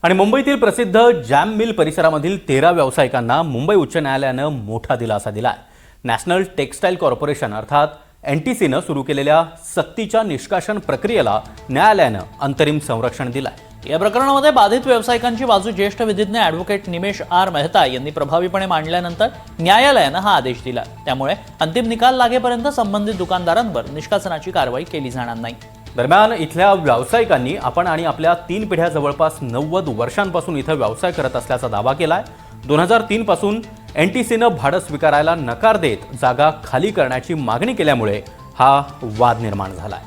आणि मुंबईतील प्रसिद्ध जॅम मिल परिसरामधील 13 व्यावसायिकांना मुंबई उच्च न्यायालयानं मोठा दिलासा दिलाय। नॅशनल टेक्सटाईल कॉर्पोरेशन अर्थात एनटीसीनं सुरू केलेल्या सक्तीच्या निष्कासन प्रक्रियेला न्यायालयानं अंतरिम संरक्षण दिलंय। या प्रकरणामध्ये बाधित व्यावसायिकांची बाजू ज्येष्ठ विधिज्ञ ॲडव्होकेट निमेश आर मेहता यांनी प्रभावीपणे मांडल्यानंतर न्यायालयानं हा आदेश दिला। त्यामुळे अंतिम निकाल लागेपर्यंत संबंधित दुकानदारांवर निष्कासनाची कारवाई केली जाणार नाही। दरम्यान इथल्या व्यावसायिकांनी आपण आणि आपल्या 3 पिढ्या जवळपास 90 वर्षांपासून इथं व्यवसाय करत असल्याचा दावा केलाय। 2003 पासून एनटीसीनं भाडं स्वीकारायला नकार देत जागा खाली करण्याची मागणी केल्यामुळे हा वाद निर्माण झालाय।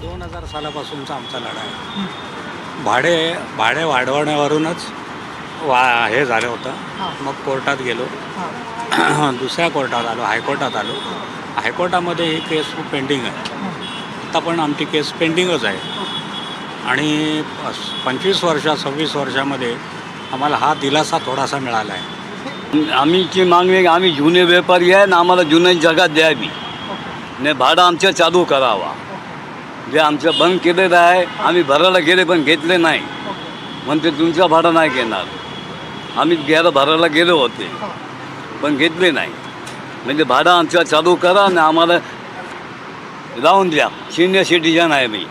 2000 सालापासूनचा आमचा लढा आहे। भाडे वाढवण्यावरूनच हे झालं होतं। मग कोर्टात गेलो, दुसऱ्या कोर्टात आलो, हायकोर्टात आलो। हायकोर्टामध्ये ही केस पेंडिंग आहे। आता पण आमची केस पेंडिंगच आहे आणि 25 वर्ष 26 वर्षामध्ये आम्हाला हा दिलासा थोडासा मिळाला आहे। आमची मागणी आम्ही जुने व्यापारी आहे ना, आम्हाला जुन्या जगात द्यावी ने भाडं आमच्या चालू करावा। जे आमचं बंद केलेलं आहे आम्ही भरायला गेले पण घेतले नाही, म्हणते तुमचं भाडं नाही घेणार। आम्ही भरायला गेलो होते पण घेतले नाही, म्हणजे भाडं आमचं चालू करा आणि आम्हाला राहून द्या। सिनियर सिटीजन आहे मी।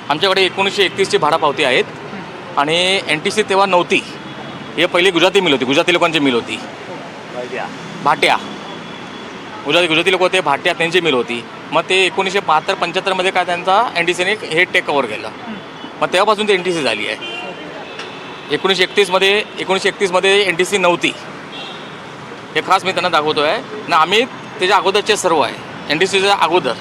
आमच्याकडे 1931ची भाडापावती आहेत आणि एनटीसी तेव्हा नव्हती। हे पहिली गुजराती मिल होती, गुजराती लोकांची मिल होती। भाट्या गुजराती लोक होते, भाट्या त्यांची मिल होती। मग ते 1972-75 मध्ये काय त्यांचा एनटीसीने हे टेक ओव्हर केलं। मग तेव्हापासून ती एनटीसी झाली आहे। 1931 मध्ये एनटीसी नव्हती, हे खास मी त्यांना दाखवतो आहे ना। आम्ही त्याच्या अगोदरचे सर्व आहे, एनटीसीच्या अगोदर